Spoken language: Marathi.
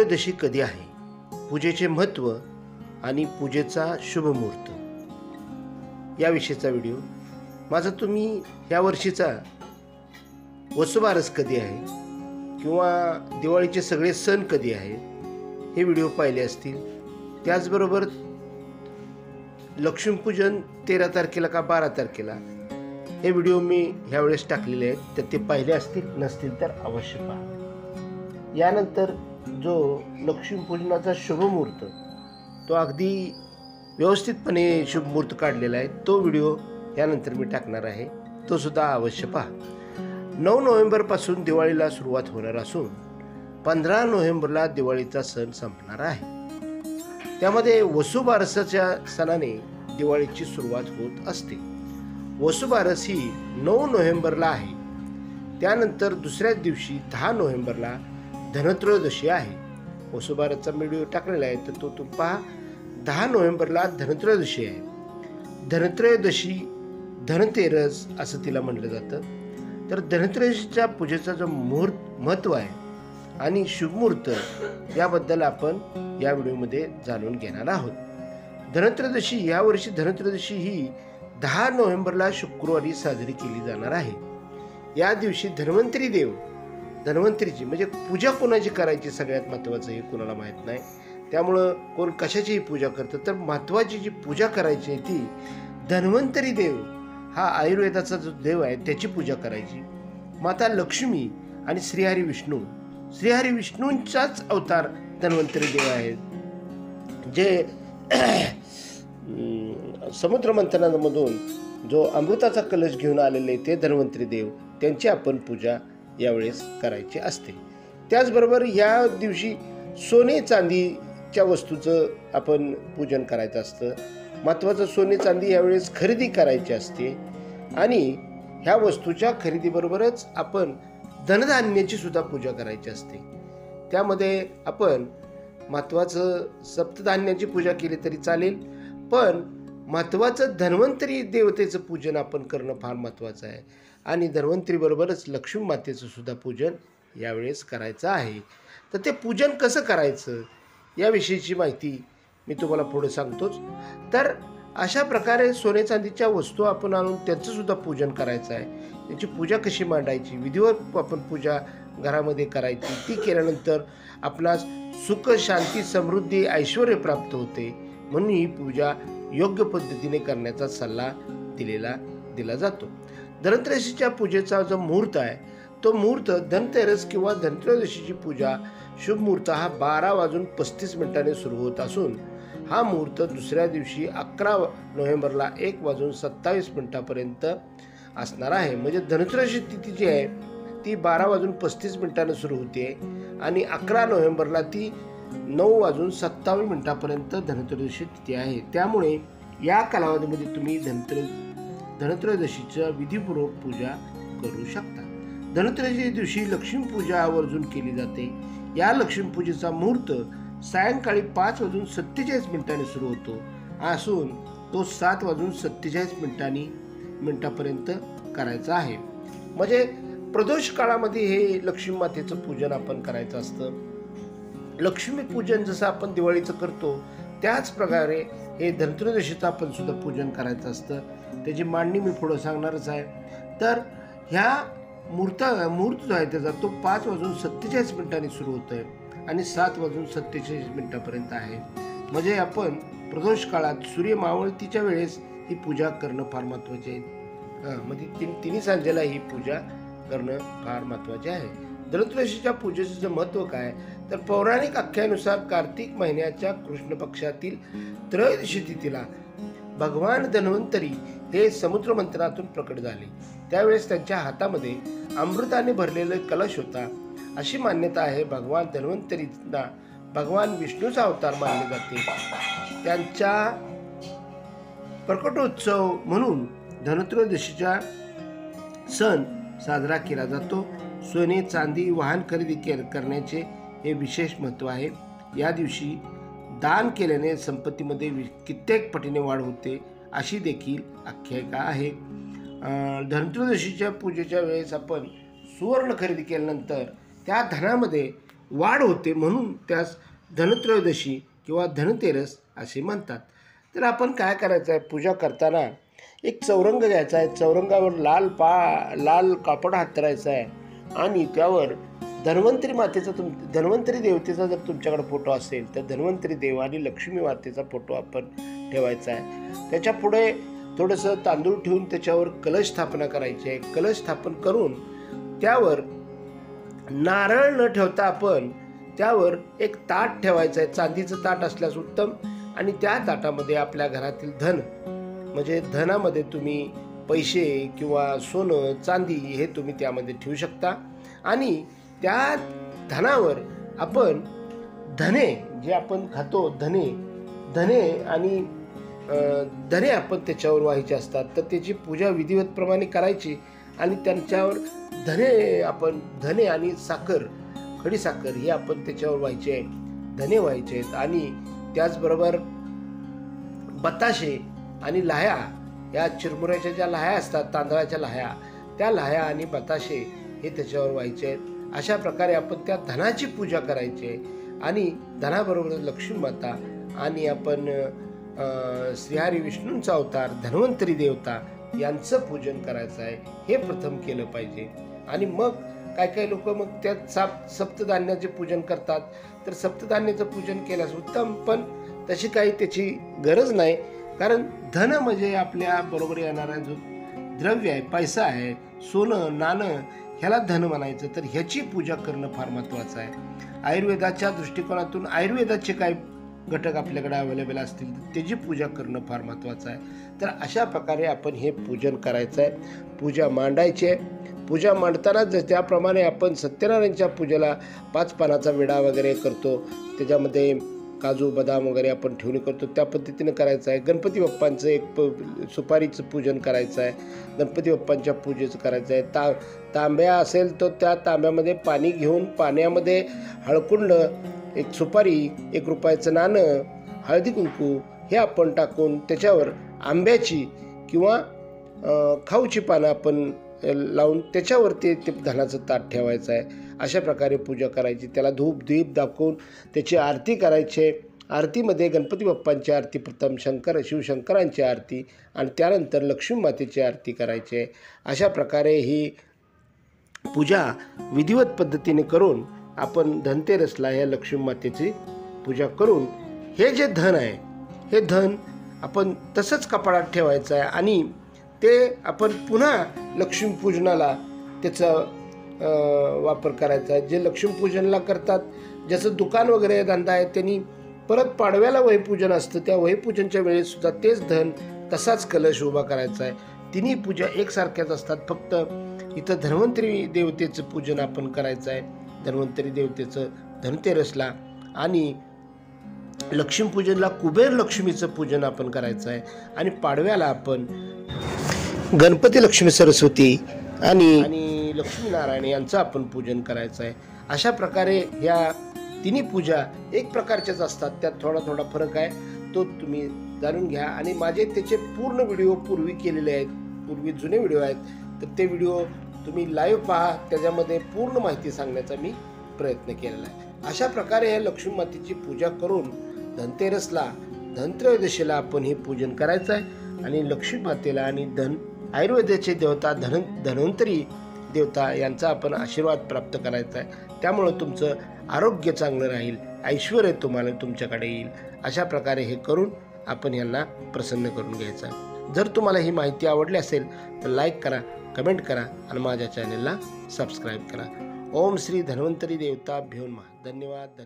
धनत्रयोदशी कधी आहे, पूजेचे महत्त्व आणि पूजेचा शुभ मुहूर्त याविषयीचा व्हिडिओ माझा तुम्ही या वर्षीचा वसुबारस कधी आहे किंवा दिवाळीचे सगळे सण कधी आहेत हे व्हिडिओ पाहिले असतील. त्याचबरोबर लक्ष्मीपूजन 13 तारखेला का 12 तारखेला हे व्हिडिओ मी ह्यावेळेस टाकलेले आहेत, तर ते पाहिले असतील, नसतील तर अवश्य पहा. यानंतर जो लक्ष्मीपूजनाचा शुभमुहूर्त तो अगदी व्यवस्थितपणे शुभमुहूर्त काढलेला आहे, तो व्हिडिओ यानंतर मी टाकणार आहे, तो सुद्धा अवश्य पहा. 9 नोव्हेंबरपासून दिवाळीला सुरुवात होणार असून 15 नोव्हेंबरला दिवाळीचा सण संपणार आहे. त्यामध्ये वसुबारसाच्या सणाने दिवाळीची सुरुवात होत असते. वसुबारस ही 9 नोव्हेंबरला आहे. त्यानंतर दुसऱ्याच दिवशी 10 नोव्हेंबरला धनत्रयोदशी आहे. वसुबारसचा व्हिडिओ टाकलेला आहे, तर तो तुम्ही पहा. 10 नोव्हेंबरला धनत्रयोदशी आहे. धनत्रयोदशी धनतेरस असं तिला म्हटलं जातं. तर धनत्रयोदशीच्या पूजेचा जो महत्त्व आहे आणि शुभमुहूर्त याबद्दल आपण या व्हिडिओमध्ये जाणून घेणार आहोत. धनत्रयोदशी यावर्षी धनत्रयोदशी ही 10 नोव्हेंबरला शुक्रवारी साजरी केली जाणार आहे. या दिवशी धन्वंतरी देव, धन्वंतरीची म्हणजे पूजा कोणाची करायची सगळ्यात महत्त्वाचं हे कोणाला माहीत नाही. त्यामुळं कोण कशाचीही पूजा करतं, तर महत्त्वाची जी पूजा करायची आहे ती धन्वंतरी देव, हा आयुर्वेदाचा जो देव आहे त्याची पूजा करायची. माता लक्ष्मी आणि श्रीहरी विष्णू, श्रीहरी विष्णूंचाच अवतार धन्वंतरी देव आहेत, जे समुद्र मंथनामधून जो अमृताचा कलश घेऊन आलेले ते धन्वंतरी देव, त्यांची आपण पूजा यावेळेस करायची असते. त्याचबरोबर या दिवशी सोने चांदीच्या वस्तूचं आपण पूजन करायचं असतं. महत्त्वाचं सोने चांदी यावेळेस खरेदी करायची असते आणि ह्या वस्तूच्या खरेदीबरोबरच आपण धनधान्याची सुद्धा पूजा करायची असते. त्यामध्ये आपण महत्त्वाचं सप्तधान्याची पूजा केली तरी चालेल, पण महत्त्वाचं धन्वंतरी देवतेचं पूजन आपण करणं फार महत्त्वाचं आहे. आणि धन्वंतरीबरोबरच लक्ष्मी मातेचं सुद्धा पूजन यावेळेस करायचं आहे. तर ते पूजन कसं करायचं याविषयीची माहिती मी तुम्हाला पुढे सांगतोच. तर अशा प्रकारे सोने चांदीच्या वस्तू आपण आणून त्यांचं सुद्धा पूजन करायचं आहे. त्याची पूजा कशी मांडायची, विधिवत आपण पूजा घरामध्ये करायची. ती केल्यानंतर आपणास सुख, शांती, समृद्धी, ऐश्वर प्राप्त होते. म्हणून ही पूजा योग्य पद्धतीने करण्याचा सल्ला दिला जातो. धनत्रयोदशीच्या पूजेचा जो मुहूर्त आहे तो मुहूर्त धनतेरस किंवा धनत्रयोदशीची पूजा शुभ मुहूर्त हा 12:35 सुरू होत असून हा मुहूर्त दुसऱ्या दिवशी 11 नोव्हेंबरला 1:27 असणार आहे. म्हणजे धनत्रयोदशी तिथी जी आहे ती 12:35 सुरू होते आणि 11 नोव्हेंबरला ती 9:27 धनत्रयोदशी तिथी आहे. त्यामुळे या कालावधीमध्ये तुम्ही धनत्रयोदशीच्या विधिपूर्वक पूजा करू शकता. धनत्रयोदशी दिवशी लक्ष्मीपूजा आवर्जून केली जाते. या लक्ष्मीपूजेचा मुहूर्त सायंकाळी 5:47 सुरू होतो असून तो 7:47 करायचा आहे. म्हणजे प्रदोष काळामध्ये हे लक्ष्मी मातेचं पूजन आपण करायचं असतं. लक्ष्मी पूजन जसं आपण दिवाळीचं करतो त्याच प्रकारे हे धनत्रयोदशीचं आपण सुद्धा पूजन करायचं असतं. त्याची मांडणी मी पुढं सांगणारच आहे. तर ह्या मुहूर्त जो आहे त्याचा तो 5:47 सुरू होतो आहे आणि 7:47 आहे. म्हणजे आपण प्रदोष काळात सूर्य मावळतीच्या वेळेस ही पूजा करणं फार महत्त्वाचे आहे. म्हणजे तिन्ही सांजेला ही पूजा करणं फार महत्त्वाचे आहे. धनत्रयोदशीच्या पूजेचं महत्त्व काय, तर पौराणिक आख्यानुसार कार्तिक महिन्याच्या कृष्ण पक्षातील त्रयोदशी तिथीला भगवान धन्वंतरी हे समुद्र मंथनातून प्रकट झाले. त्यावेळेस त्यांच्या हातामध्ये अमृताने भरलेला कलश होता अशी मान्यता आहे. भगवान धन्वंतरींना भगवान विष्णूचा अवतार मानले जाते. त्यांचा प्रकटोत्सव म्हणून धनत्रयोदशीचा सण साजरा केला जातो. सोने चांदी वाहन खरेदी करण्याचे हे विशेष महत्त्व आहे. या दिवशी दान केल्याने संपत्तीमध्ये कित्येक पटीने वाढ होते अशी देखील आख्यायिका आहे. धनत्रयोदशीच्या पूजेच्या वेळेस आपण सुवर्ण खरेदी केल्यानंतर त्या धनामध्ये वाढ होते, म्हणून त्यास धनत्रयोदशी किंवा धनतेरस असे म्हणतात. तर आपण काय करायचं आहे, पूजा करताना एक चौरंग घ्यायचा आहे. चौरंगावर लाल कापड हातरायचा आहे आणि त्यावर धन्वंतरी मातेचा धन्वंतरी देवतेचा जर तुमच्याकडे फोटो असेल तर धन्वंतरी देव आणि लक्ष्मी मातेचा फोटो आपण ठेवायचा आहे. त्याच्या पुढे थोडंसं तांदूळ ठेवून त्याच्यावर कलश स्थापना करायची आहे. कलश स्थापन करून त्यावर नारळ न ठेवता आपण त्यावर एक ताट ठेवायचं आहे. चांदीचं ताट असल्यास उत्तम. आणि त्या ताटामध्ये आपल्या घरातील धन, म्हणजे धनामध्ये तुम्ही पैसे किंवा सोनं चांदी हे तुम्ही त्यामध्ये ठेवू शकता. आणि त्या धनावर आपण धने जे आपण खातो धने आणि धने आपण त्याच्यावर व्हायचे असतात. तर त्याची पूजा विधिवतप्रमाणे करायची आणि त्यांच्यावर धने आणि साखर, खडी साखर हे आपण त्याच्यावर व्हायचे आहे, धने व्हायचे आहेत. आणि त्याचबरोबर बताशे आणि लाह्या, या चिरमुऱ्याच्या ज्या लाह्या असतात, तांदळाच्या लाह्या, त्या लाह्या आणि बताशे हे त्याच्यावर व्हायचे आहेत. अशा प्रकारे आपण त्या धनाची पूजा करायची आहे. आणि धनाबरोबर लक्ष्मी माता आणि आपण श्रीहरी विष्णूंचा अवतार धन्वंतरी देवता यांचं पूजन करायचं आहे. हे प्रथम केलं पाहिजे. आणि मग काही लोक मग त्यात सप्तधान्याचे पूजन करतात. तर सप्तधान्याचं पूजन केल्यास उत्तम, पण तशी काही त्याची गरज नाही. कारण धन म्हणजे आपल्या बरोबर येणारा जो द्रव्य आहे, पैसा आहे, सोनं नाणं, ह्याला धन म्हणायचं. तर ह्याची पूजा करणं फार महत्त्वाचं आहे. आयुर्वेदाच्या दृष्टिकोनातून आयुर्वेदाचे काही घटक आपल्याकडे अवेलेबल असतील तर त्याची पूजा करणं फार महत्त्वाचं आहे. तर अशा प्रकारे आपण हे पूजन करायचं आहे, पूजा मांडायची आहे. पूजा मांडताना त्याप्रमाणे आपण सत्यनारायणच्या पूजेला 5 पानाचा विडा वगैरे करतो, त्याच्यामध्ये काजू बदाम वगैरे आपण ठेवणी करतो, त्या पद्धतीनं करायचं आहे. गणपती बाप्पांचं एक सुपारीचं पूजन करायचं आहे. गणपती बाप्पांच्या पूजेचं करायचं आहे. तांब्या असेल तर त्या तांब्यामध्ये पाणी घेऊन पाण्यामध्ये हळकुंड, एक सुपारी, 1 रुपयाचं नाणं, हळदी कुंकू हे आपण टाकून त्याच्यावर आंब्याची किंवा खाऊची पानं आपण लावून त्याच्यावर ते धनाचं ताट ठेवायचं आहे. अशा प्रकारे पूजा करायची. त्याला धूप दीप दाखवून त्याची आरती करायची. आरतीमध्ये गणपती बाप्पांची आरती प्रथम, शिवशंकरांची आरती आणि त्यानंतर लक्ष्मी मातेची आरती करायची आहे. अशा प्रकारे ही पूजा विधिवत पद्धतीने करून आपण धनतेरसला या लक्ष्मी मातेची पूजा करून हे जे धन आहे हे धन आपण तसंच कपाडात ठेवायचं आहे. आणि ते आपण पुन्हा लक्ष्मीपूजनाला त्याचा वापर करायचा आहे. जे लक्ष्मीपूजनाला करतात, ज्याचं दुकान वगैरे धंदा आहे, त्यांनी परत पाडव्याला वहीपूजन असतं, त्या वहीपूजनच्या वेळेससुद्धा तेच धन तसाच कलश उभा करायचा आहे. तिन्ही पूजा एकसारख्याच असतात. फक्त इथं धन्वंतरी देवतेचं पूजन आपण करायचं आहे, धन्वंतरी देवतेचं धनतेरसला. आणि लक्ष्मीपूजनला कुबेर लक्ष्मीचं पूजन आपण करायचं आहे. आणि पाडव्याला आपण गणपती लक्ष्मी सरस्वती आणि लक्ष्मीनारायण यांचं आपण पूजन करायचं आहे. अशा प्रकारे ह्या तिन्ही पूजा एक प्रकारच्याच असतात. त्यात थोडा फरक आहे, तो तुम्ही जाणून घ्या. आणि माझे त्याचे पूर्ण व्हिडिओ पूर्वी केलेले आहेत, पूर्वी जुने व्हिडिओ आहेत, तर ते व्हिडिओ तुम्ही लाईव्ह पहा. त्याच्यामध्ये पूर्ण माहिती सांगण्याचा मी प्रयत्न केलेला आहे. अशा प्रकारे ह्या लक्ष्मी मातेची पूजा करून धनतेरसला, धनत्रयोदशीला आपण हे पूजन करायचं आहे. आणि लक्ष्मी मातेला आणि आयुर्वेदाचे देवता धन्वंतरी देवता यांचा आपण आशीर्वाद प्राप्त करायचा आहे. त्यामुळं तुमचं आरोग्य चांगलं राहील, ऐश्वर्य तुम्हाला तुमच्याकडे येईल. अशा प्रकारे हे करून आपण यांना प्रसन्न करून घ्यायचं आहे. जर तुम्हाला ही माहिती आवडली असेल तर लाईक करा, कमेंट करा आणि माझ्या चॅनलला सबस्क्राईब करा. ओम श्री धन्वंतरी देवताभ्यो नमः. धन्यवाद.